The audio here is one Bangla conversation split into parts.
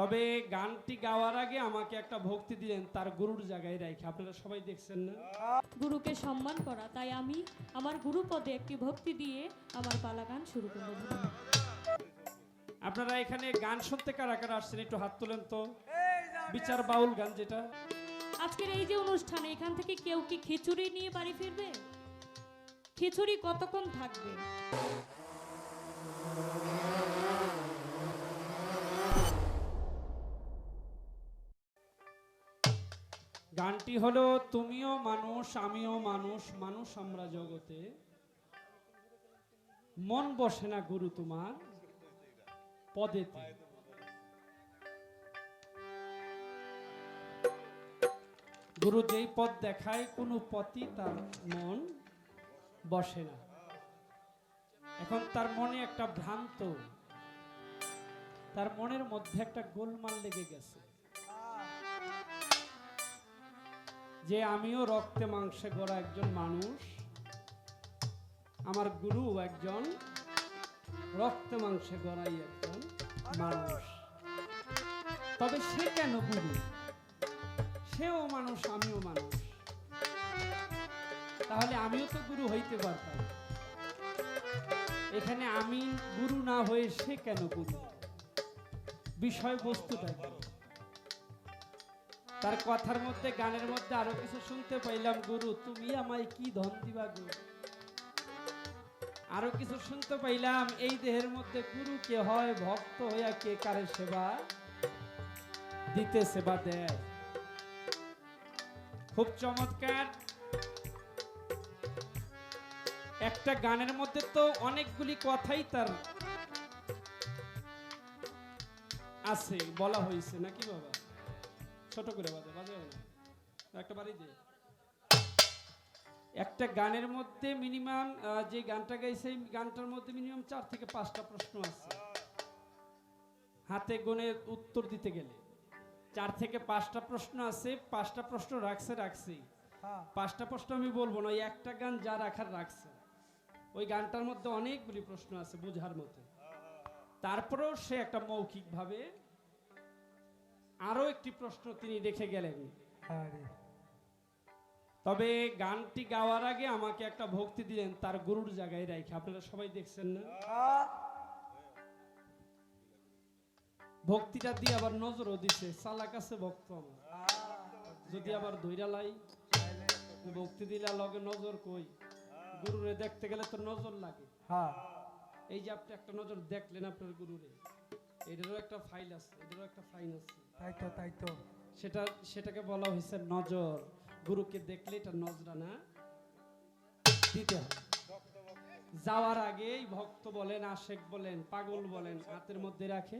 তবে গানটি গাওয়ার আগে আমাকে একটা ভক্তি দিলেন তার গুরুর জায়গায় রেখে। আপনারা সবাই দেখছেন না? গুরুকে সম্মান করা, তাই আমি আমার গুরুপদে একটি ভক্তি দিয়ে আমার পালা গান শুরু করব। আপনারা এখানে গান শুনতে কারা কারা আসছেন একটু হাত তোলেন তো। বিচার বাউল গান যেটা। আজকের এই যে অনুষ্ঠানে এখান থেকে কেউ কি খিচুড়ি নিয়ে বাড়ি ফিরবে? খিচুড়ি কতক্ষণ থাকবে? গানটি হলো তুমিও মানুষ আমিও মানুষ, মানুষ আমরা জগতে, মন বসে না গুরু তোমার পদেতে। গুরু যেই পথ দেখায় কোনো পথই তার মন বসে না। এখন তার মনে একটা ভ্রান্ত, তার মনের মধ্যে একটা গোলমাল লেগে গেছে যে আমিও রক্তে মাংসে গড়া একজন মানুষ, আমার গুরু একজন রক্তে মাংসে গড়াই একজন মানুষ। তবে সে কেন গুরু? সেও মানুষ আমিও মানুষ, তাহলে আমিও তো গুরু হইতে পারতাম। এখানে আমি গুরু না হয়ে সে কেন গুরু? বিষয়বস্তুটা কি? তার কথার মধ্যে গানের মধ্যে আরো কিছু শুনতে পাইলাম, গুরু তুমি আমায় কি ধন দিবা গো। আরো কিছু শুনতে পাইলাম, এই দেহের মধ্যে গুরু কে হয় ভক্ত হইয়া কে কারে সেবা দিতে সেবা দেয়। খুব চমৎকার একটা গানের মধ্যে তো অনেকগুলি কথাই তার আছে, বলা হয়েছে নাকি বাবা? ছোট করে বাজে বাজে একটা বাড়ি দিয়ে একটা গানের মধ্যে মিনিমাম যে গানটা গাইছে এই গানটার মধ্যে মিনিমাম 4 থেকে 5টা প্রশ্ন আছে। হাতে গুনে উত্তর দিতে গেলে 4 থেকে 5টা প্রশ্ন আছে। 5টা প্রশ্ন রাখছে 5টা প্রশ্ন আমি বলবো না, ওই একটা গান যা রাখার রাখছে। ওই গানটার মধ্যে অনেকগুলি প্রশ্ন আছে বোঝার মতো। তারপরেও সে একটা মৌখিক ভাবে আরো একটি প্রশ্ন তিনি রেখে গেলেন। তবে গানটি গাওয়ার আগে আমাকে একটা ভক্তি দিলেন তার গুরুর জায়গায় রেখে। আপনারা সবাই দেখছেন না? ভক্তিটা দিয়ে আবার নজরও দিছে। চালাক আছে ভক্ত আমার, যদি আবার ধৈরা লাই ভক্তি দিলে লগে নজর কই। গুরুরে দেখতে গেলে তো নজর লাগে। এই যে আপনি একটা নজর দেখলেন আপনার গুরুরে, এটারও একটা ফাইল আছে, এটারও একটা ফাইন আছে। তাই তো সেটাকে বলা হয়েছে নজর। গুরুকে দেখলে এটা নজরানা দিতে হয়। যাওয়ার আগেই ভক্ত বলেন, আশেক বলেন, পাগল বলেন, হাতের মধ্যে রাখে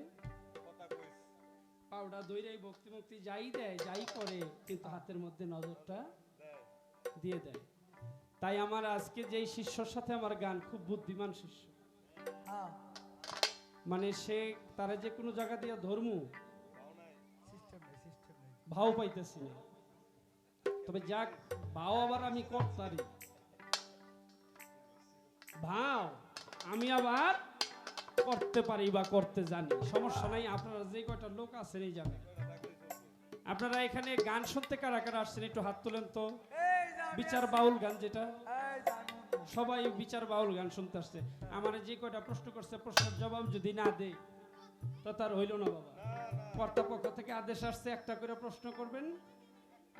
পাউডা দইরাই ভক্তি মুক্তি যাই দেয় যাই করে, কিন্তু হাতের মধ্যে নজরটা দিয়ে দেয়। তাই আমার আজকে যেই শিষ্যর সাথে আমার গান, খুব বুদ্ধিমান শিষ্য। মানে সে তারা যে কোনো জায়গা দিয়ে ধর্ম ভাও পাইতেছি না। তবে যাক, ভাও আবার আমি করতারি, ভাও আমি আবার করতে পারি বা করতে জানি, সমস্যা নাই। আপনারা যে কয়টা লোক আছেন এই জায়গায়, আপনারা এখানে গান শুনতে কারা কারা আসছেন একটু হাত তোলেন তো। বিচার বাউল গান যেটা, সবাই বিচার বাউল গান শুনতে আসছে। আমার যে কয়টা প্রশ্ন করছে, প্রশ্নের জবাব যদি না দেই তো তার হইল না বাবা। কর্তাপক্ষ থেকে আদেশ আসছে একটা করে প্রশ্ন করবেন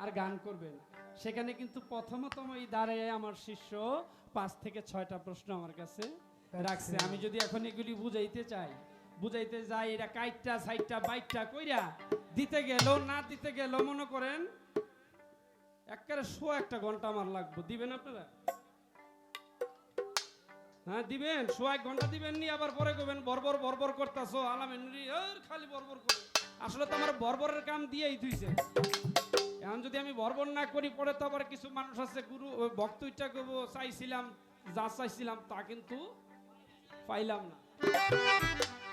আর গান করবেন। সেখানে কিন্তু প্রথমতম এই দাঁড়িয়ে আমার শিষ্য 5 থেকে 6টা প্রশ্ন আমার কাছে রাখছে। আমি যদি এখন এগুলি বুঝাইতে যাই, এরা কাইটটা সাইটটা বাইটটা কইরা দিতে গেল না দিতে গেল, মনে করেন একবারে 1 ঘন্টা আমার লাগবে। দিবেন আপনারা? হ্যাঁ দিবেন। 1 ঘন্টা দিবেন নি, আবার পরে কবেন বর্বর বর্বর করতেছো আলামেনরি খালি বর্বর করে। আসলে তো আমার বর্বরের কাম দিয়েই তুইছে। এখন যদি আমি বর্বর না করি, পরে তো আবার কিছু মানুষ আছে গুরু ভক্ত ইচ্ছা করবো, চাইছিলাম যা চাইছিলাম তা কিন্তু পাইলাম না।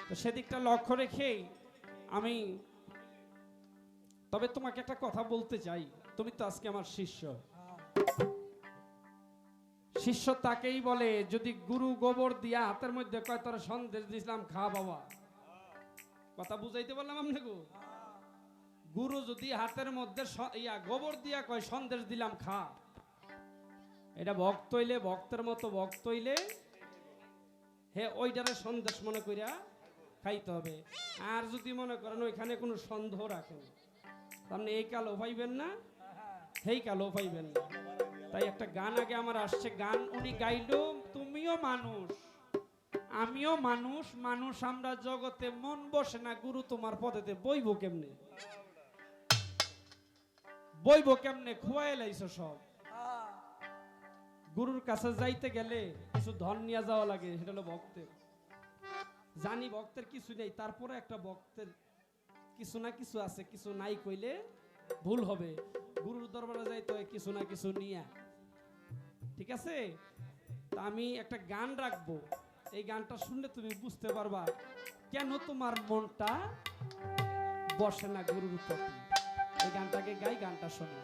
তো সেদিকটা লক্ষ্য রেখেই আমি, তবে তোমাকে একটা কথা বলতে চাই, তুমি তো আজকে আমার শিষ্য। শিষ্য তাকেই বলে যদি গুরু গোবর দিয়া হাতের মধ্যে কয় তোর সন্দেশ দিছিলাম খা বাবা, কথা বুঝাইতে বললাম আপনাকে? গুরু যদি হাতের মধ্যে গোবর দিয়া কয় সন্দেশ দিলাম খা, এটা ভক্ত হইলে, ভক্তের মতো ভক্ত হইলে হে ওইটারে সন্দেশ মনে করিয়া খাইতে হবে। আর যদি মনে করেন ওইখানে কোনো সন্দেহ রাখেন, আপনি এই কালো পাইবেন না, সেই কালো পাইবেন না। তাই একটা গান আগে আমার আসছে, গান উনি গাইলো, তুমিও মানুষ আমিও মানুষ, মানুষ আমরা জগতে মন বসে না, গুরু তোমার পদেতে বইব কেমনে, বইব কেমনে, খুয়াই লাইছো সব। গুরুর কাছে যাইতে গেলে কিছু ধন নিয়ে যাওয়া লাগে, সেটা হলো ভক্তের। জানি ভক্তের কিছু নেই, তারপরে একটা ভক্তের কিছু না কিছু আছে, কিছু নাই কইলে ভুল হবে। গুরুর দরবারে যাইতে হয় কিছু না কিছু নিয়ে, ঠিক আছে? তা আমি একটা গান রাখবো, এই গানটা শুনলে তুমি বুঝতে পারবা কেন তোমার মনটা বসে না গুরুর প্রতি। এই গানটাকে গাই, গানটা শোনো।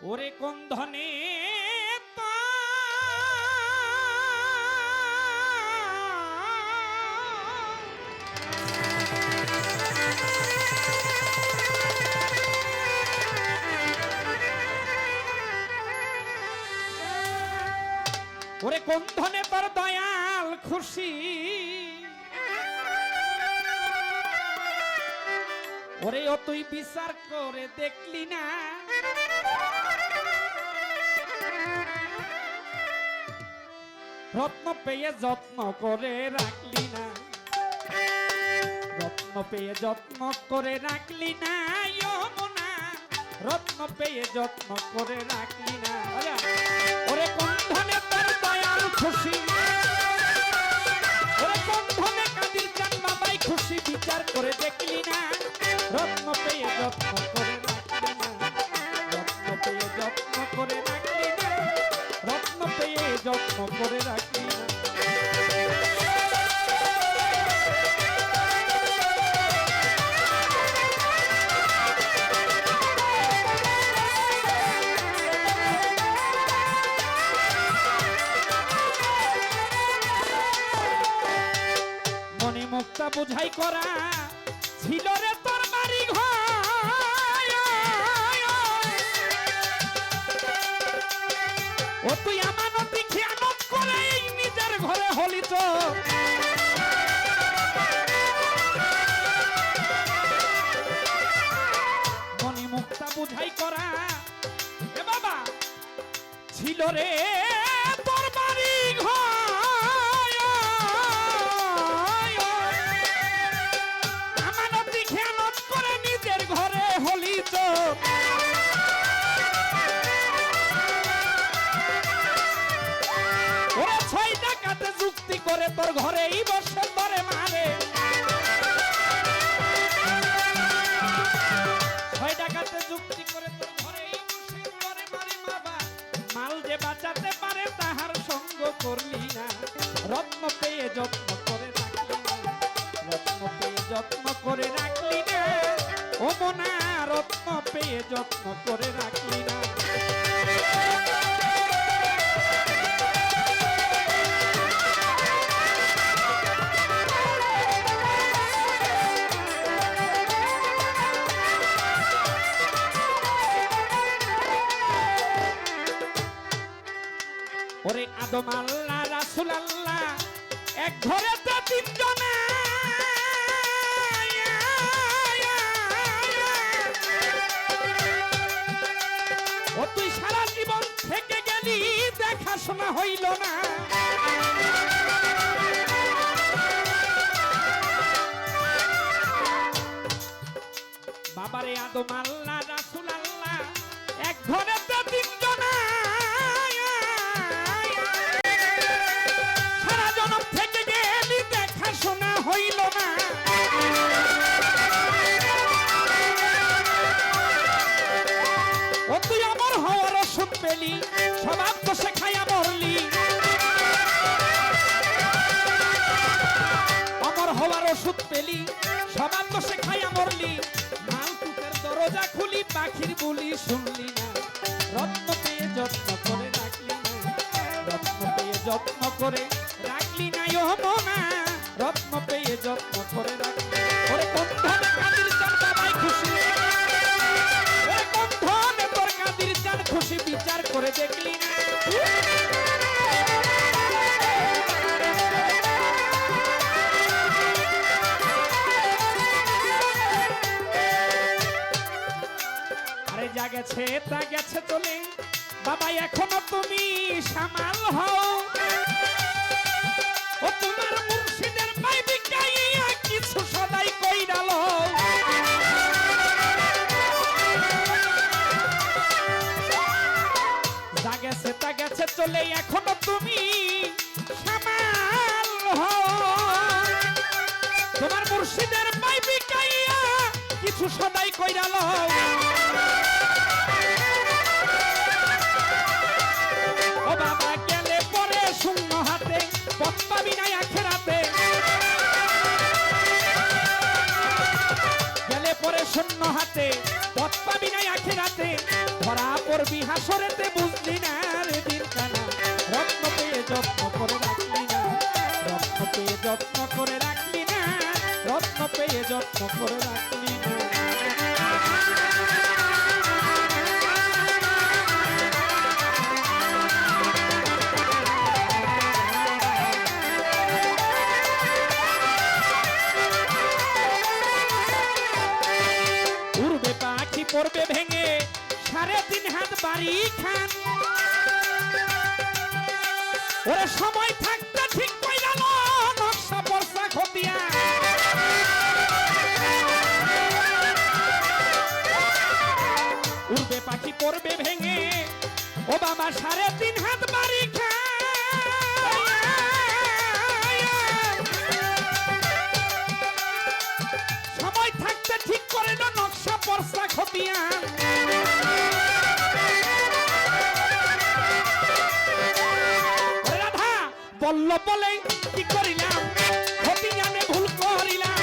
ওরে কোন ধনে ওরে কোন ধনে তোর দয়াল খুশি, ওরে ও তুই বিচার করে দেখলি না, রত্ন পেয়ে যত্ন করে রাখলি না, রত্ন পেয়ে যত্ন করে রাখলি না, যমুনা রত্ন পেয়ে যত্ন করে রাখলি না। ওরে কোন ধনে তোর দয়াল খুশি, ওরে কোন ধনে কাদির চান বাবাই খুশি, বিচার করে দেখলি না, রত্ন পেয়ে যত্ন করে রাখলি না, রত্ন পেয়ে যত্ন করে রাখলি না, রত্ন পেয়ে যত্ন করে রাখলি না। মনে মুক্তা বুঝাই করা ছিল রে তোর বাড়ি ঘর, ও তুই আমানতি খেয়ানত করে নিজের ঘরে হলি তো। মনে মুক্তা বুঝাই করা এ বাবা ছিল রে তোর বাড়ি ঘর, আমানতি খেয়ানত করে নিজের ঘরে হলি তো। ওরা 6 টাকাতে যুক্তি করে তোর ঘরেই বসে ধরে মারে, 6 টাকাতে যুক্তি করে তোর ঘরেই বসে ধরে মারে। বাবা মাল যে বাঁচাতে পারে তাহার সঙ্গ করলি না, রত্ন পেয়ে যত্ন করে রাখলি না, রত্ন পেয়ে যত্ন করে রাখলি না, ও মনা রত্ন পেয়ে যত্ন করে রাখলি না। ওরে আদম আল্লাহ রাসূল আল্লাহ এক ঘরেতে 3 জনা, ও তুই সারা জীবন থেকে গেলি দেখাশোনা হইল না। বাবারে আদম আল্লাহ রাসূল আল্লাহ এক ঘরেতে 3 জনা, সারা জনম থেকে গেলি দেখাশোনা হইল না। পেলি স্বভাব তো শেখাইয়া মরলি অমর হওয়ার ওষুধ পেলি স্বভাব তো শেখাইয়া মরলি মালকুকের দরজা খুলি পাখির বলি শুনলি না রত্ন পেয়ে যত্ন করে রাখলি না রত্ন পেয়ে যত্ন করে রাখলি না ও মনা রত্ন পেয়ে যত্ন করে রাখলি ওরে কোন ধনে কাদির চান বাবাই খুশি ওরে কোন ধনে তোর কাদির চান খুশি বিচার করে দেখলি না আরে যা গেছে তা গেছে চলে বাবা এখনো তুমি সামাল হও ও তোমার মুর্শিদের পাইবি গাইয়া কিছু সদাই কইরাল যা গেছে তা গেছে চলে এখনো তুমি সামাল হও তোমার মুর্শিদের পাইবি গাইয়া কিছু সদাই কইরাল ও বাবা গেলে পরে শূন্য হাতে পথ পাবি না আখেরাতে গেলে পরে শূন্য হাতে পথ পাবি না আখেরাতে ধরা পড়বি হাসরেতে বুঝলি না রে দিন কানা রত্ন পেয়ে যত্ন করে রাখলি না রত্ন পেয়ে যত্ন করে রাখলি না রত্ন পেয়ে যত্ন করে রাখলি না পড়বে ভেঙে 3.5 হাত বাড়ি খান ওরে সময় থাকতে ঠিক কইরাল নকশা বর্ষা খতিয়া উড়বে পাখি পড়বে ভেঙে ও বাবা 3.5 হাত বাড়ি খান সময় থাকতে ঠিক করে না নকশা বর্ষা খতিয়া রাধা বলল বলে কি করিলাম খতিয়ানে ভুল করিলাম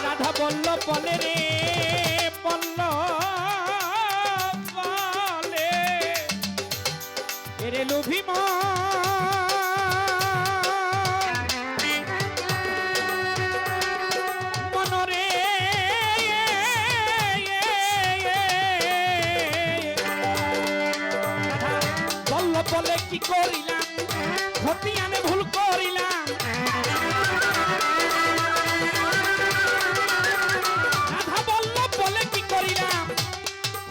রাধা বলল বলে রে বলল বলে এরে লোভী বলে কি করিলাম খতিয়ানে ভুল করিলাম রাধা বলল বলে কি করিলাম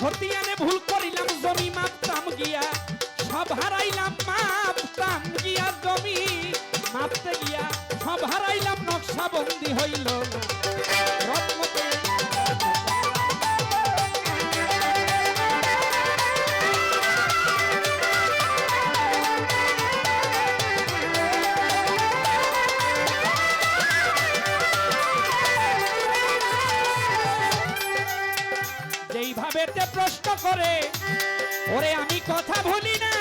খতিয়ানে ভুল করিলাম জমি মাপতাম গিয়া সব হারাইলাম মাপতাম গিয়া জমি মাপতে গিয়া সব হারাইলাম নকশা বন্দি হইল রত্নতে যেইভাবে প্রশ্ন করে ওরে আমি কথা ভুলি না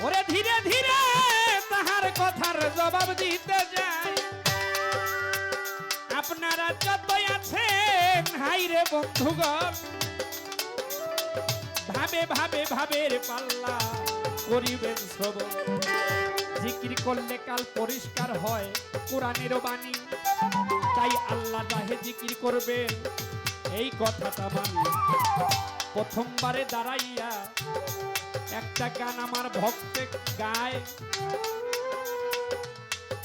ওরে ধীরে ধীরে তাহার কথার জবাব দিতে যায় আপনারা যত আছেন হাইরে বন্ধুগণ ভাবে ভাবে ভাবের পাল্লা করিবেন শ্রবণ জিকির করলে কাল পরিষ্কার হয় কোরআনের বাণী তাই আল্লাহ রাহে জিকির করবেন এই কথাটা মানি প্রথমবারে দাঁড়াইয়া একটা গান আমার ভক্তে গায়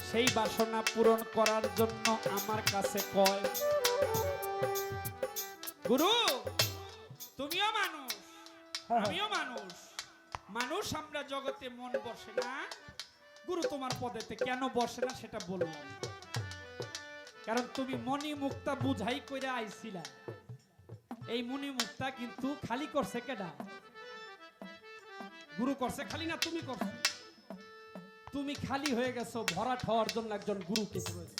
সেই বাসনা পূরণ করার জন্য আমার কাছে কয় গুরু তুমিও মানুষ আমিও মানুষ মানুষ আমরা জগতে মন বসে না গুরু তোমার পদেতে কেন বসে না সেটা বললাম কারণ তুমি মনি মুক্তা বুঝাই কইরা আইছিলা এই মনি মুক্তা কিন্তু খালি করছে কেডা গুরু করছে খালি না তুমি করছো তুমি খালি হয়ে গেছো ভরাট হওয়ার জন্য একজন গুরুকে প্রয়োজন।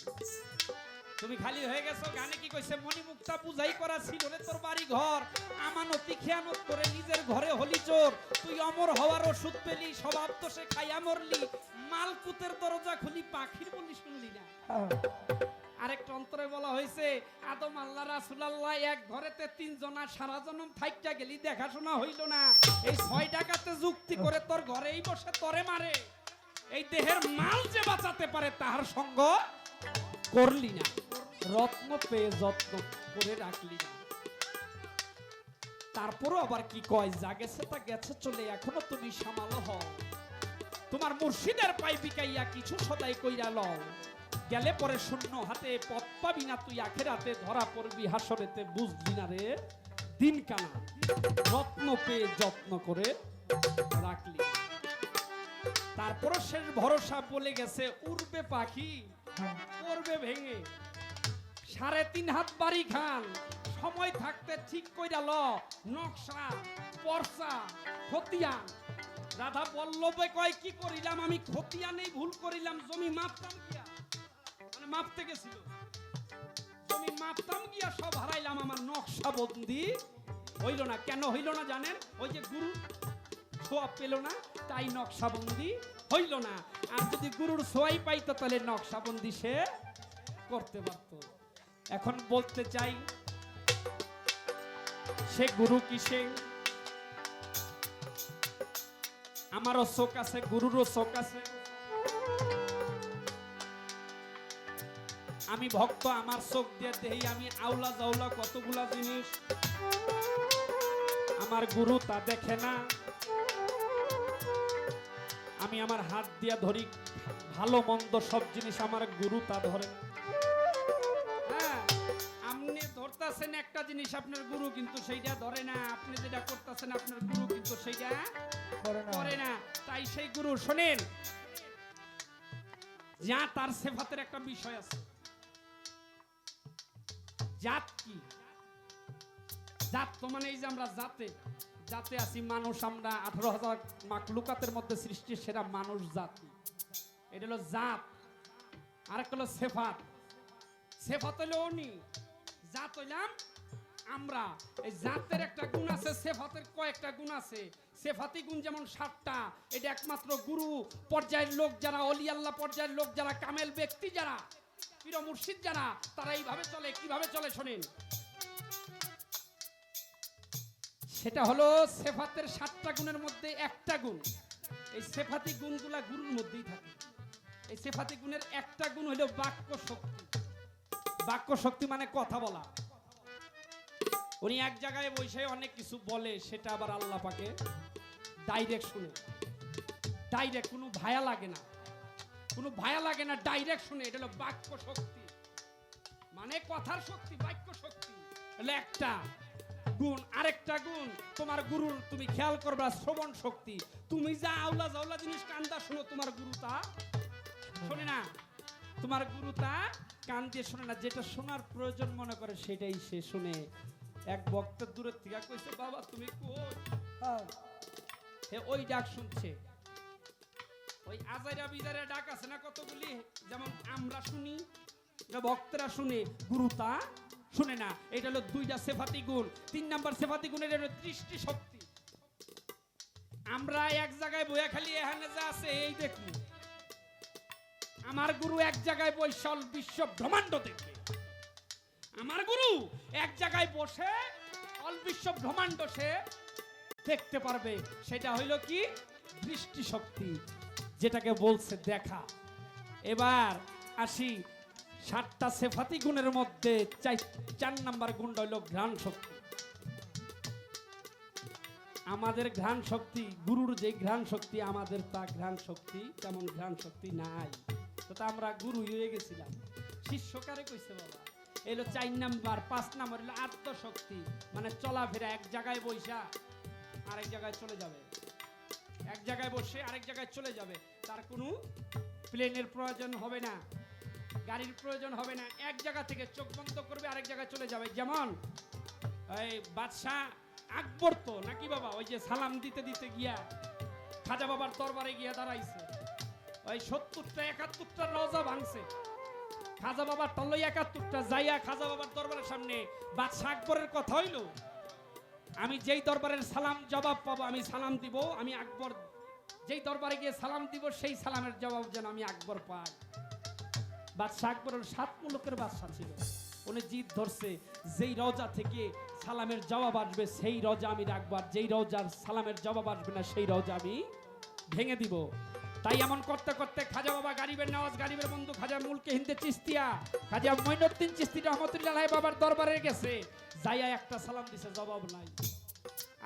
তুমি খালি হয়ে গেছো, গানে কি কইছে, মণিমুক্তা পূজাই করা ছিল রে তোর বাড়ি ঘর, আমানতি খেয়ানত করে নিজের ঘরে হলি চোর, তুই অমর হওয়ার ওষুধ পেলি, স্বভাব তো সে খাইয়া মরলি, মালকুতের দরজা খুলি পাখির বলি শুনলি না। আরেকটা অন্তরে বলা হয়েছে, আদম আল্লাহ রাসূল আল্লাহ এক ঘরেতে তিনজনা, সারা জনম থাইকা গেলি দেখাশোনা হইল না, এই 6 টাকাতে যুক্তি করে তোর ঘরেই বসে তরে মারে, এই দেহের মাল যে বাঁচাতে পারে তাহার সঙ্গ করলি না, রত্ন পেয়ে যত্ন করে রাখলি না। তারপরও আবার কি কয়, যা গেছে তা গেছে চলে, এখনো তুমি সামাল হও, তোমার মুর্শিদের পাই বিকাইয়া কিছু সদাই কইরা লও, গেলে পরে শূন্য হাতে পথ পাবি না তুই আখেরাতে, ধরা পড়বি হাসরেতে বুঝলি না রে দিন কানা, রত্ন পেয়ে যত্ন করে রাখলি। তারপরও শেষ ভরসা বলে গেছে, উড়বে পাখি পড়বে ভেঙে, 3.5 হাত বাড়ি খান, সময় থাকতে ঠিক কইরা ল, নকশা পরসা খতিয়ান। রাধা বল্লভে কয়, কি করিলাম আমি খতিয়ানেই ভুল করিলাম, জমি মাপতাম গিয়া, মানে মাপতে গেছিল, জমি মাপতাম গিয়া সব হারাইলাম, আমার নকশা বন্দি হইল না। কেন হইল না জানেন? ওই যে গুরু ছোঁয়া পেল না, তাই নকশাবন্দি হইল না। আর যদি গুরুর ছোঁয়াই পাইতো তাহলে নকশাবন্দি সে করতে পারত। এখন বলতে চাই, সে গুরু কিসে? আমারও চোখ আছে, গুরুরও চোখ আছে। আমি ভক্ত, আমার চোখ দিয়ে দেই আমি আউলা জাউলা কতগুলা জিনিস, আমার গুরু তা দেখে না। আমি আমার হাত দিয়া ধরি ভালো মন্দ সব জিনিস, আমার গুরু তা ধরে না। হ্যাঁ, আপনি ধরতেছেন একটা জিনিস, আপনার গুরু কিন্তু সেইটা ধরে না, আপনি যেটা করতেছেন আপনার গুরু কিন্তু সেইটা করে না। তাই সেই গুরু শোনেন, যা তার সেফাতের একটা বিষয় আছে। জাত কি? জাত তো মানে এই যে আমরা জাতে আছি মানুষ, আমরা 18,000 মাখলুকাতের মধ্যে সৃষ্টির সেরা মানুষ জাতি, এটা হলো জাত। আরেকটা হলো সেফাত। সেফাত হলো উনি, জাত হইলাম আমরা। এই জাতের একটা গুণ আছে, সেফাতের কয়েকটা গুণ আছে। সেফাতি গুণ যেমন 7টা, এটা একমাত্র গুরু পর্যায়ের লোক যারা, অলি আল্লাহ পর্যায়ের লোক যারা, কামেল ব্যক্তি যারা, পীর মুর্শিদ যারা, তারা এইভাবে চলে। কিভাবে চলে শোনেন, সেটা হলো সেফাতের 7টা গুণের মধ্যে একটা গুণ, এই সেফাতি গুণগুলা গুরুর মধ্যেই থাকে। এই সেফাতি গুণের একটা গুণ হলো বাক্য শক্তি। বাক্য শক্তি মানে কথা বলা। উনি এক জায়গায় বসে অনেক কিছু বলে, সেটা আবার আল্লাহ পাকে ডাইরেক্ট শুনে, ডাইরেক্ট, কোনো ভায়া লাগে না, কোনো ভায়া লাগে না, ডাইরেক্ট শুনে। এটা হলো বাক্য শক্তি, মানে কথার শক্তি। বাক্য শক্তি হলো একটা গুণ। আরেকটা গুণ তোমার গুরুর, তুমি খেয়াল করবা, শ্রবণ শক্তি। তুমি যা আউলা জাউলা জিনিস কান্দা শুনো, তোমার গুরু তা শোনে না। তোমার গুরু তা কান দিয়ে শোনে না, যেটা শোনার প্রয়োজন মনে করে সেটাই সে শুনে। এক বক্তা দূরের থেকে কইছে, বাবা তুমি কই? হে ওই ডাক শুনছে, ওই আজাইরা বিজাইরা ডাক আছে না কতগুলি, যেমন আমরা শুনি, ভক্তরা শুনে, গুরু তা শুনে না। এটা হলো 2টা সেফাতি গুণ। 3 নাম্বার সেফাতি গুণের হলো দৃষ্টি শক্তি। আমরা এক জায়গায় বইয়া খালি এখানে যা আছে এই দেখি, আমার গুরু এক জায়গায় বৈশাল বিশ্ব ব্রহ্মাণ্ড দেখবে। আমার গুরু এক জায়গায় বসে অল বিশ্ব ব্রহ্মাণ্ড সে দেখতে পারবে। সেটা হইল কি? দৃষ্টি শক্তি, যেটাকে বলছে দেখা। এবার আসি 7টা সেফাতি গুণের মধ্যে 4 নাম্বার গুণটা হইল ঘ্রাণ শক্তি। আমাদের ঘ্রাণ শক্তি, গুরুর যে ঘ্রাণ শক্তি, আমাদের তা ঘ্রাণ শক্তি তেমন ঘ্রাণ শক্তি নাই। তো তা আমরা গুরু হয়ে গেছিলাম। শিষ্যকারে কইছে বাবা, এলো 4 নাম্বার। 5 নাম্বার হলো আত্মশক্তি, মানে চলাফেরা, এক জায়গায় বসা আরেক জায়গায় চলে যাবে, এক জায়গায় বসে আরেক জায়গায় চলে যাবে। তার কোনো প্লেনের প্রয়োজন হবে না, গাড়ির প্রয়োজন হবে না, এক জায়গা থেকে চোখ বন্ধ করবে আরেক জায়গায় চলে যাবে। যেমন এই বাদশাহ আকবর তো নাকি বাবা, ওই যে সালাম দিতে দিতে গিয়া খাজা বাবার দরবারে গিয়া দাঁড়াইছে, ওই 70টা 71টা রোজা ভাঙছে খাজা বাবার টল্লই 71টা যাইয়া খাজা বাবার দরবারের সামনে বাদশাহ আকবরের কথা হইলো আমি যেই দরবারের সালাম জবাব পাবো আমি সালাম দিব আমি আকবর যেই দরবারে গিয়ে সালাম দিব সেই সালামের জবাব যেন আমি আকবর পাই বাদশাহ আকবরের 7 মুলুকের বাদশাহ ছিল উনি জিদ ধরছে যেই রওজা থেকে সালামের জবাব আসবে সেই রওজা আমি রাখবো আর যেই রওজার সালামের জবাব আসবে না সেই রওজা আমি ভেঙে দিব তাই এমন করতে করতে খাজা বাবা গরিবের নওয়াজ গরিবের বন্ধু খাজা মুলকে হিন্দে চিস্তিয়া খাজা মঈনুদ্দিন চিস্তি রহমতুল্লাহ আলাইহি বাবার দরবারে গেছে যাইয়া একটা সালাম দিছে জবাব নাই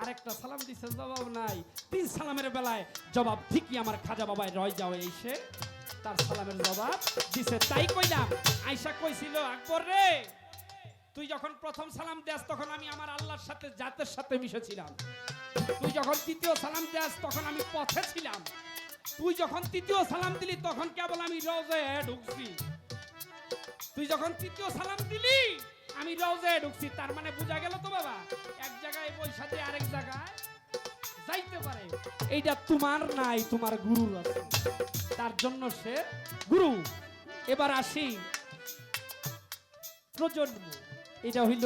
আরেকটা সালাম দিছে জবাব নাই 3 সালামের বেলায় জবাব ঠিকই আমার খাজা বাবাই রয় যাও এসে তার সালামের জবাব দিছে তাই কইলাম আয়েশা কইছিল আকবর রে তুই যখন প্রথম সালাম দেস তখন আমি আমার আল্লাহর সাথে জাতের সাথে মিশেছিলাম তুই যখন দ্বিতীয় সালাম দেস তখন আমি পথে ছিলাম তুই যখন তৃতীয় সালাম দিলি তখন কেবল আমি রওজায় ঢুকছি তুই যখন তৃতীয় সালাম দিলি আমি রওজায় ঢুকছি তার মানে বোঝা গেল তো বাবা এক জায়গায় বৈশাখে আরেক জায়গায় যাইতে পারে এইটা তোমার নাই তোমার গুরুর আছে তার জন্য সে গুরু এবার আসি প্রজন্ম এটা হইল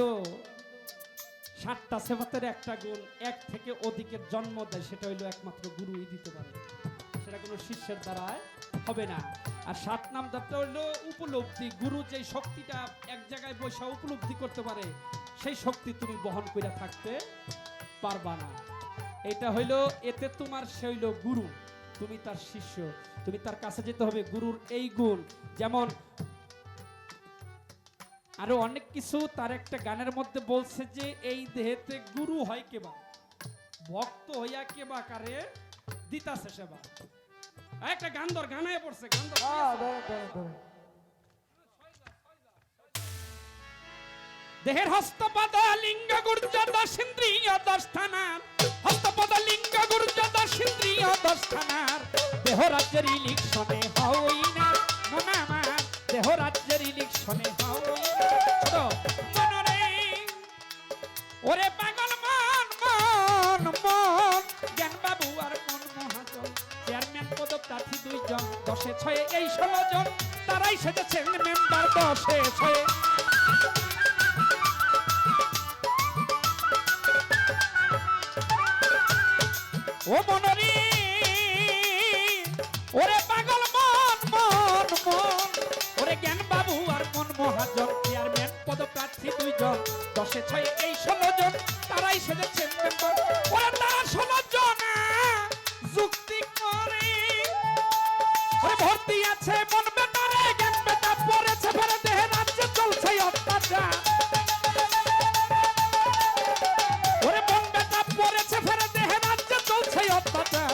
7টা সিফাতের একটা গুণ এক থেকে অধিকের জন্ম দেয় সেটা হইল একমাত্র গুরুই দিতে পারে সেটা কোনো শিষ্যের দ্বারায় হবে না আর 7 নাম্বারটা হইল উপলব্ধি গুরু যেই শক্তিটা এক জায়গায় বসে উপলব্ধি করতে পারে সেই শক্তি তুমি বহন করে থাকতে পারবা না এটা হইল এতে তোমার সে হইল গুরু তুমি তার শিষ্য তুমি তার কাছে যেতে হবে গুরুর এই গুণ যেমন আরো অনেক কিছু তার একটা গানের মধ্যে বলছে যে এই দেহেতে গুরু হয় কেবা ভক্ত হইয়া কেবা কারে দিতাছে সেবা একটা গান ধর গানায় পড়ছে গান ধর দেহের হস্তপদ লিঙ্গ গুর্জ দশিন্দ্রিয় দশথানার হস্তপদ লিঙ্গ গুর্জ দশিন্দ্রিয় দশথানার দেহ রাজ্যের ইলিকশনে হই না মনামার দেহ রাজ্যের ইলিকশনে হই না মনরে ওরে পাগল মন মন মন জ্ঞান বাবু আর মন মহাজন চেয়ারম্যান পদপ্রার্থী 2 জন 10 6 এই 16 জন তারাই সেজেছেন মেম্বার 10 6 ও মনরি ওরে পাগল মন মন মন ওরে জ্ঞান বাবু আর মন মহাজন চেয়ারম্যান পদপ্রার্থী 2 জন 10 6 এই 16 জন তারাই সেজেছেন মেম্বার ওরে তারা 16 জন যুক্তি করে ওরে ভর্তি আছে মন বেটারে জ্ঞান বেটা পড়েছে ফেরে দেহে রাজ্যে চলছে অত্যাচার ওরে মন বেটা পড়েছে ফেরে দেহে রাজ্যে চলছে অত্যাচার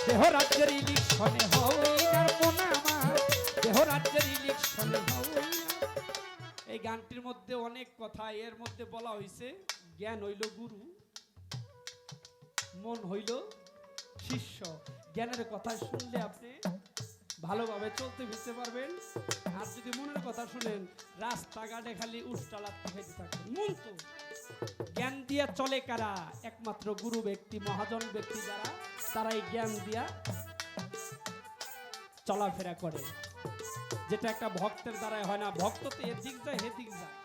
দেহ রাজ্যের ইলেকশনে হই না মনা আমার দেহ রাজ্যের ইলেকশনে হই না এই গানটির মধ্যে অনেক কথা এর মধ্যে বলা হয়েছে জ্ঞান হইল গুরু মন হইল শিষ্য জ্ঞানের কথা শুনলে আপনি ভালোভাবে চলতে ফিরতে পারবেন আর যদি মনের কথা শুনেন রাস্তাঘাটে খালি উষ্টালাত খাইতে থাকবেন মন তো জ্ঞান দিয়া চলে কারা একমাত্র গুরু ব্যক্তি মহাজন ব্যক্তি যারা তারাই জ্ঞান দিয়া চলাফেরা করে যেটা একটা ভক্তের দ্বারাই হয় না ভক্ত তো এদিক যায় হেদিক যায়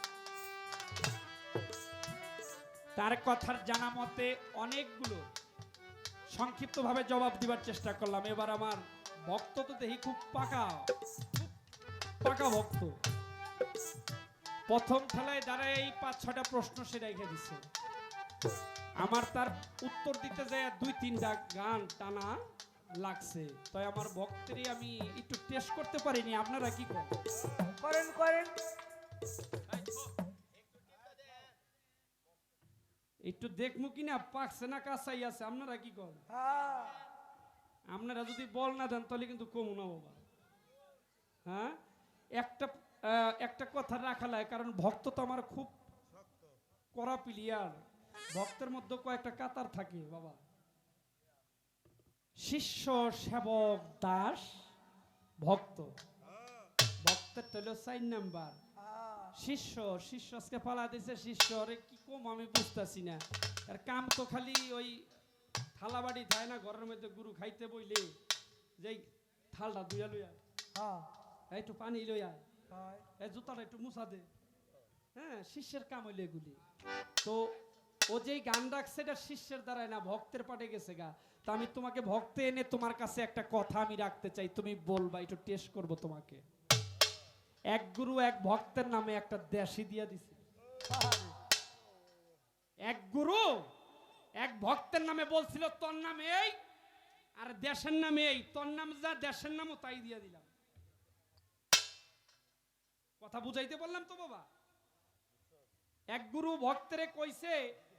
তার কথার জানা মতে অনেকগুলো সংক্ষিপ্ত ভাবে জবাব দিবার চেষ্টা করলাম এবার আমার ভক্ত তো দেখি খুব পাকা ভক্ত প্রথম খেলায় দাঁড়ায় এই 5-6টা প্রশ্ন সে রেখে দিচ্ছে আমার তার উত্তর দিতে যায় 2-3টা গান টানা লাগছে তাই আমার ভক্তেরই আমি একটু টেস্ট করতে পারিনি আপনারা কি করেন একটু দেখমু কিনা পাকছে না কাঁচাই আছে আপনারা কি করেন আপনারা যদি বল না দেন তাহলে কিন্তু কমু না বাবা হ্যাঁ একটা কথা রাখা লাগে কারণ ভক্ত তো আমার খুব কড়া প্লেয়ার ভক্তের মধ্যে কয়েকটা কাতার থাকে বাবা শিষ্য সেবক দাস ভক্ত ভক্তের হলো 4 নাম্বার শিষ্য আজকে পালা দিছে শিষ্য রে কি কম আমি বুঝতেছি না আর কাম তো খালি ওই থালাবাড়ি থাকে না ঘরের মধ্যে গুরু খাইতে বইলে যে থালটা দুইয়া লইয়া হ্যাঁ একটু পানি লইয়া হয় এই জুতাটা একটু মুছা দে। হ্যাঁ, শিষ্যের কাম হইলো এগুলি। তো ও যেই গান ডাকছে এটা শিষ্যের দ্বারাই না, ভক্তের পাটে গেছে গা। তা আমি তোমাকে ভক্তে এনে তোমার কাছে একটা কথা আমি রাখতে চাই, তুমি বলবা, একটু টেস্ট করব তোমাকে। এক গুরু এক ভক্তের নামে একটা দেশি দিয়া দিছে। এক গুরু এক ভক্তের নামে বলছিল তোর নাম এই আর দেশের নামে এই, তোর নাম যা দেশের নামও তাই দিয়া দিলাম। কথা বুঝাইতে বললাম তো বাবা? এক গুরু ভক্তরে কইছে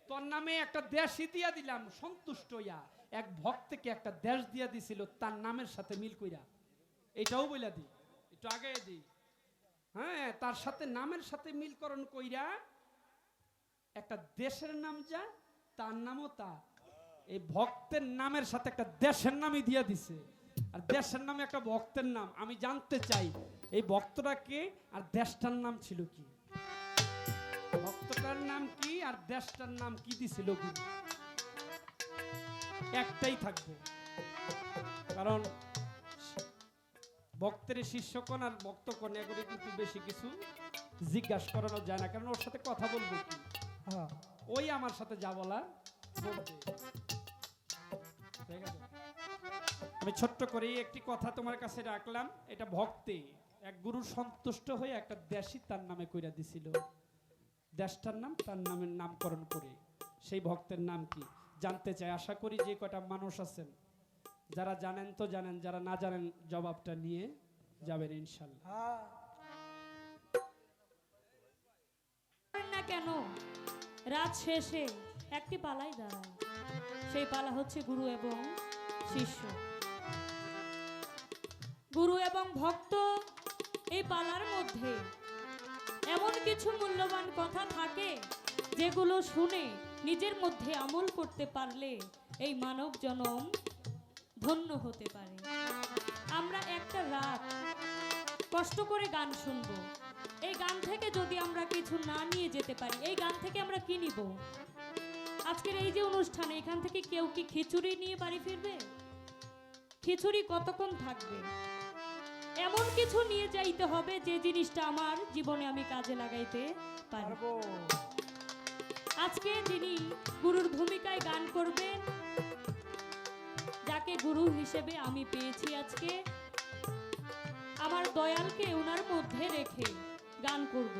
তোর নামে একটা দেশই দিয়া দিলাম, সন্তুষ্ট হইয়া এক ভক্তকে একটা দেশ দিয়া দিছিল তার নামের সাথে মিল কইরা। এটাও বইলা দি, একটু আগে দি। হ্যাঁ, তার সাথে নামের সাথে মিলকরণ কইরা একটা দেশের নাম যা তার নামও তা। এই ভক্তের নামের সাথে একটা দেশের নামই দিয়া দিছে, আর দেশের নামে একটা ভক্তের নাম। আমি জানতে চাই এই ভক্তটা কে আর দেশটার নাম ছিল কি? ভক্তটার নাম কি আর দেশটার নাম কি দিছিল গুরু? একটাই থাকবে, কারণ ভক্তের শিষ্যকণ আর ভক্তকণ এগুলি কিন্তু বেশি কিছু জিজ্ঞাসা করানো যায় না, কারণ ওর সাথে কথা বলবো কি? হ্যাঁ ওই আমার সাথে যা বলার বলবে। ঠিক আছে, আমি ছোট্ট করে একটি কথা তোমার কাছে রাখলাম। এটা ভক্তি এক গুরু সন্তুষ্ট হয়ে একটা দেশই তার নামে কইরা দিছিল, দেশটার নাম তার নামের নামকরণ করে। সেই ভক্তের নাম কি জানতে চাই। আশা করি যে কটা মানুষ আছেন যারা জানেন তো জানেন, যারা না জানেন জবাবটা নিয়ে যাবেন ইনশাল্লাহ। হ্যাঁ না কেন রাত শেষে একটি পালাই দাঁড়ায়, সেই পালা হচ্ছে গুরু এবং শিষ্য। গুরু এবং ভক্ত এই পালার মধ্যে এমন কিছু মূল্যবান কথা থাকে যেগুলো শুনে নিজের মধ্যে আমল করতে পারলে এই মানব জনম ধন্য হতে পারে। আমরা একটা রাত কষ্ট করে গান শুনবো, এই গান থেকে যদি আমরা কিছু না নিয়ে যেতে পারি, এই গান থেকে আমরা কি নিব? আজকের এই যে অনুষ্ঠানে এখান থেকে কেউ কি খিচুড়ি নিয়ে বাড়ি ফিরবে? খিচুড়ি কতক্ষণ থাকবে? এমন কিছু নিয়ে যাইতে হবে যে জিনিসটা আমার জীবনে আমি কাজে লাগাইতে পারব। পারবো। আজকে যিনি গুরুর ভূমিকায় গান করবেন, যাকে গুরু হিসেবে আমি পেয়েছি আজকে, আমার দয়ালকে ওনার মধ্যে রেখে গান করব।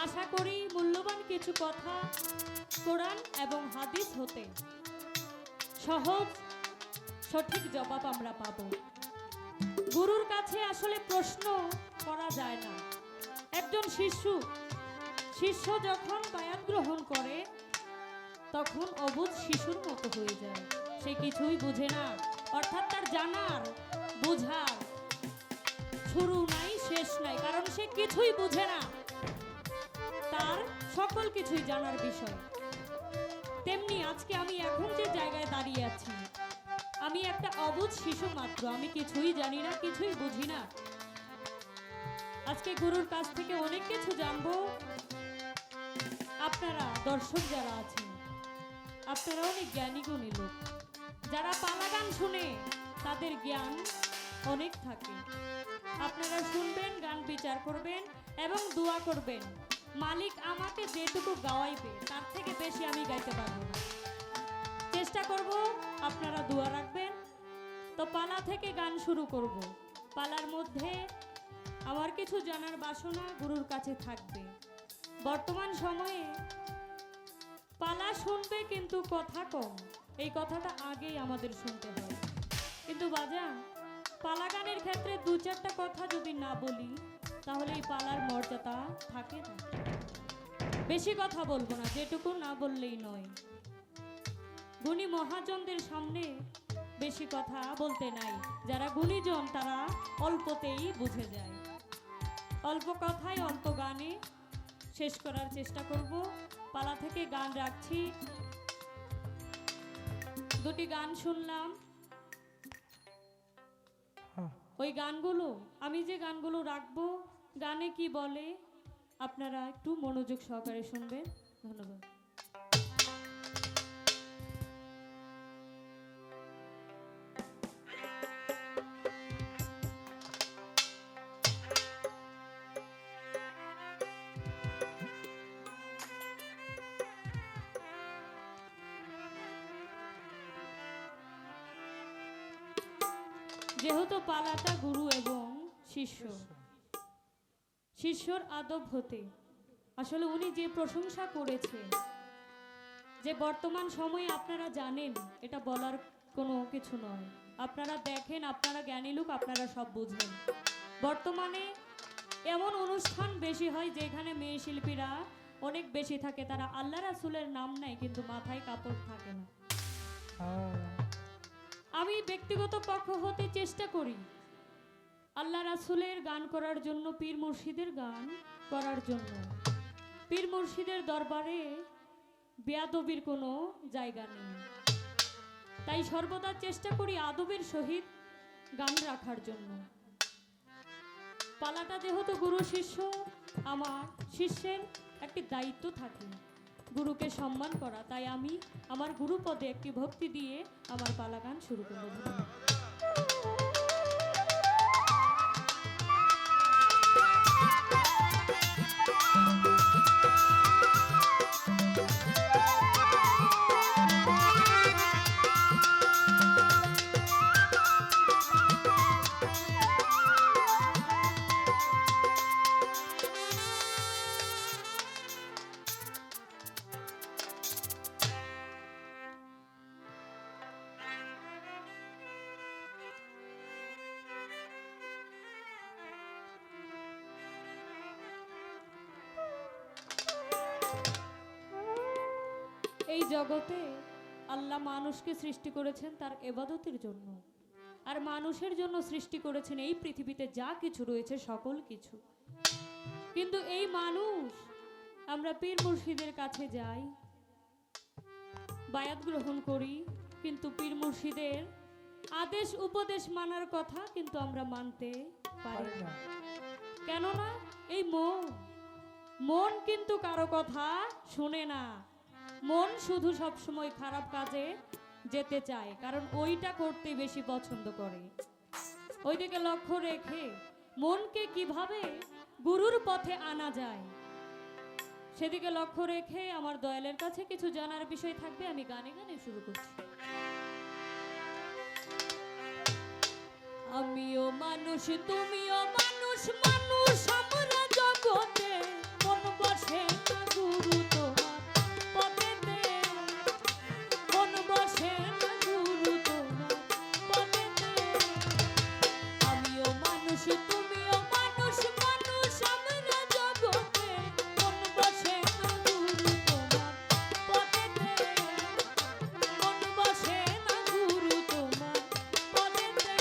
আশা করি মূল্যবান কিছু কথা কোরআন এবং হাদিস হতে সহজ সঠিক জবাব আমরা পাব। গুরুর কাছে আসলে প্রশ্ন করা যায় না। একজন শিষ্য যখন বায়াত গ্রহণ করে তখন অবুঝ শিশুর মতো হয়ে যায়, সে কিছুই বুঝে না। অর্থাৎ তার জানার বোঝার শুরু নাই শেষ নাই, কারণ সে কিছুই বুঝে না, তার সকল কিছুই জানার বিষয়। তেমনি আজকে আমি এখন যে জায়গায় দাঁড়িয়ে আছি, আমি একটা অবুঝ শিশু মাত্র, আমি কিছুই জানি না, কিছুই বুঝি না। আজকে গুরুর কাছ থেকে অনেক কিছু জানবো। আপনারা দর্শক যারা আছেন, আপনারা অনেক জ্ঞানী গুণী লোক, যারা পালা গান শুনে তাদের জ্ঞান অনেক থাকে। আপনারা শুনবেন, গান বিচার করবেন এবং দোয়া করবেন। মালিক আমাকে যেটুকু গাওয়াইবে তার থেকে বেশি আমি গাইতে পারবো না, চেষ্টা করব। আপনারা দোয়া রাখবেন। তো পালা থেকে গান শুরু করব। পালার মধ্যে আমার কিছু জানার বাসনা গুরুর কাছে থাকবে। বর্তমান সময়ে পালা শুনবে কিন্তু কথা কম, এই কথাটা আগেই আমাদের শুনতে হয়। কিন্তু বাজান, পালা গানের ক্ষেত্রে দু চারটা কথা যদি না বলি তাহলে এই পালার মর্যাদা থাকে না। বেশি কথা বলবো না, যেটুকু না বললেই নয়। গুণী মহাজনদের সামনে বেশি কথা বলতে নাই, যারা গুণীজন তারা অল্পতেই বুঝে যায়। অল্প কথায় অল্প গানে শেষ করার চেষ্টা করব। পালা থেকে গান রাখছি, দুটি গান শুনলাম। হ্যাঁ ওই গানগুলো, আমি যে গানগুলো রাখবো, গানে কি বলে আপনারা একটু মনোযোগ সহকারে শুনবেন। ধন্যবাদ। যেহেতু পালাটা গুরু এবং শিষ্য, শিষ্যর আদব হতে আসলে উনি যে প্রশংসা করেছে, যে বর্তমান সময়ে আপনারা জানেন, এটা বলার কোনো কিছু নয়। আপনারা দেখেন, আপনারা জ্ঞানী লোক, আপনারা সব বুঝেন। বর্তমানে এমন অনুষ্ঠান বেশি হয় যেখানে মেয়ে শিল্পীরা অনেক বেশি থাকে, তারা আল্লাহ রাসূলের নাম নেয় কিন্তু মাথায় কাপড় থাকে না। আমি ব্যক্তিগত পক্ষ হতে চেষ্টা করি আল্লাহ রাসূলের গান করার জন্য, পীর মুর্শিদের গান করার জন্য। পীর মুর্শিদের দরবারে বেয়াদবির কোনো জায়গা নেই, তাই সর্বদা চেষ্টা করি আদবের সহিত গান রাখার জন্য। পালাটা যেহেতু গুরু শিষ্য, আমার শিষ্যের একটি দায়িত্ব থাকে গুরুকে সম্মান করা, তাই আমি আমার গুরুপদে একটি ভক্তি দিয়ে আমার পালা গান শুরু করব। এই জগতে আল্লাহ মানুষকে সৃষ্টি করেছেন তার ইবাদতের জন্য, আর মানুষের জন্য সৃষ্টি করেছেন এই পৃথিবীতে যা কিছু রয়েছে সকল কিছু। কিন্তু এই মানুষ, আমরা পীর মুর্শিদের কাছে যাই, বায়াত গ্রহণ করি, কিন্তু পীর মুর্শিদের আদেশ উপদেশ মানার কথা কিন্তু আমরা মানতে পারি না। কেননা এই মন কিন্তু কারো কথা শুনে না। মন শুধু সব সময় খারাপ কাজে যেতে চায়, কারণ ওইটা করতে বেশি পছন্দ করে। ওইদিকে লক্ষ্য রেখে মনকে কিভাবে গুরুর পথে আনা যায় সেদিকে লক্ষ্য রেখে আমার দয়ালের কাছে কিছু জানার বিষয় থাকবে। আমি গানে গানে শুরু করছি। আমিও মানুষ, তুমিও মানুষ, মানুষ আমরা জগতে, মন বসে না গুরু তোমার পথেতে, মন বসে না গুরু তোমার পথেতে। আমিও মানুষ, তুমিও মানুষ, মানুষ আমরা জগতে, মন বসে না গুরু তোমার পথেতে, মন বসে না গুরু তোমার পথেতে।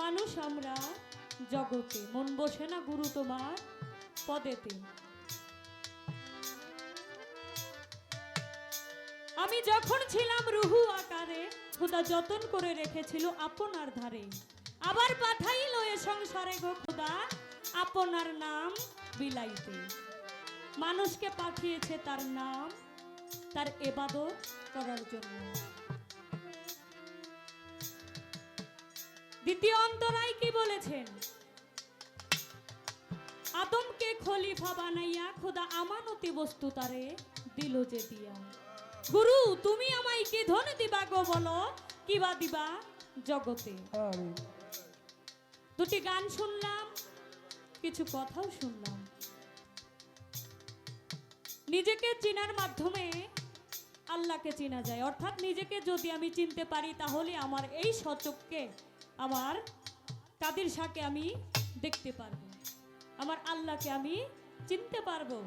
মানুষ আমরা জগতে, মন বসে না গুরু তোমার পদেতে। আমি যখন ছিলাম রুহু আকারে, খোদা যতন করে রেখেছিল আপনার ধারে, আবার পাঠাইল এ সংসারে গো খোদা আপনার নাম বিলাইতে। মানুষকে পাঠিয়েছে তার নাম, তার ইবাদত করার জন্য। দ্বিতীয় অন্তরায় কি বলেছেন? আদমকে খলিফা বানাইয়া খোদা আমানতি বস্তু তারে দিল যে দিয়া। গুরু তুমি আমায় কি ধন দিবা গো বলো, কিবা দিবা জগতে। দুটি গান শুনলাম, কিছু কথাও শুনলাম। নিজেকে চিনার মাধ্যমে আল্লাহকে চিনা যায়, অর্থাৎ নিজেকে যদি আমি চিনতে পারি তাহলে আমার এই সচককে, আমার কাদির শাহকে আমি দেখতে পারবো, আমার আল্লাহকে আমি চিনতে পারবো।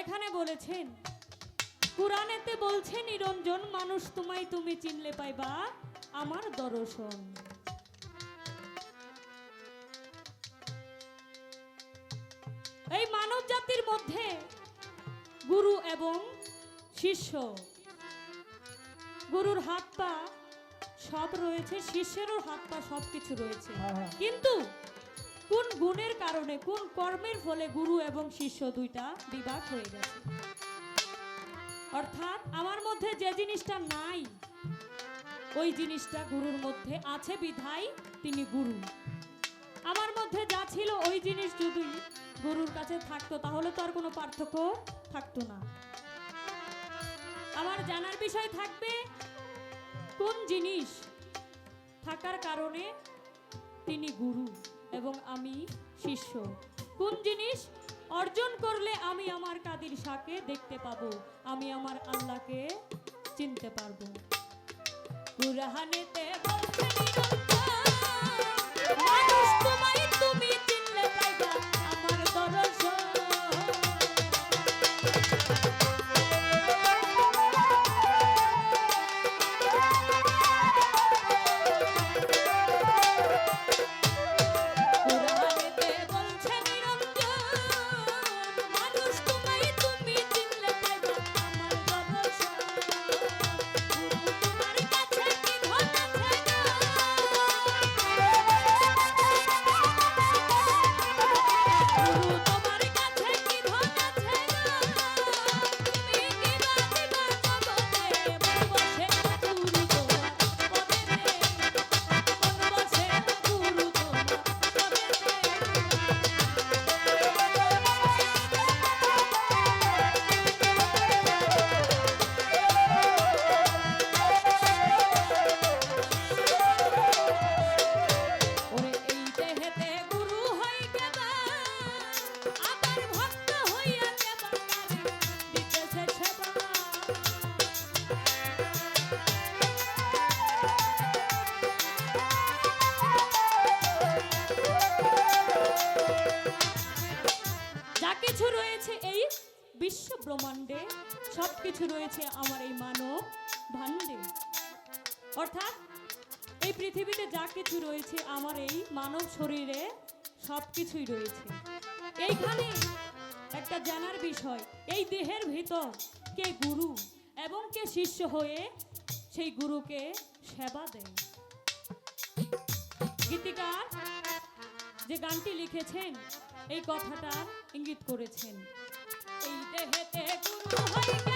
এখানে বলেছেন, কুরআনেতে বলছে নিরঞ্জন, মানুষ তোমায় তুমি চিনলে পাইবা আমার দর্শন। এই মানব জাতির মধ্যে গুরু এবং শিষ্য, গুরুর হাত পা সব রয়েছে, শিষ্যেরও হাত পা সবকিছু রয়েছে, কিন্তু কোন গুণের কারণে, কোন কর্মের ফলে গুরু এবং শিষ্য দুইটা বিভাগ হয়ে গেছে। অর্থাৎ আমার মধ্যে যে জিনিসটা নাই ওই জিনিসটা গুরুর মধ্যে আছে বিধায় তিনি গুরু। আমার মধ্যে যা ছিল ওই জিনিস যদি গুরুর কাছে থাকতো তাহলে তো আর কোনো পার্থক্য থাকতো না। আমার জানার বিষয় থাকবে কোন জিনিস থাকার কারণে তিনি গুরু এবং আমি শিষ্য, কোন জিনিস অর্জন করলে আমি আমার কাদির শাহকে দেখতে পাবো, আমি আমার আল্লাহকে চিনতে পারবো। কুরআনেতে বলছে মানুষ তোমায় তুমি চিনলে পাইবা আমার দর্শন। বিশ্ব ব্রহ্মাণ্ডে সবকিছু রয়েছে আমার এই মানব ভাণ্ডে। অর্থাৎ এই পৃথিবীতে যা কিছু রয়েছে আমার এই মানব শরীরে সবকিছুই রয়েছে। এইখানে একটা জানার বিষয়, এই দেহের ভিতর কে গুরু এবং কে শিষ্য হয়ে সেই গুরুকে সেবা দেয়। গীতিকার যে গানটি লিখেছেন এই কথাটা ইঙ্গিত করেছেন, এই দেহেতে গুরু হইকে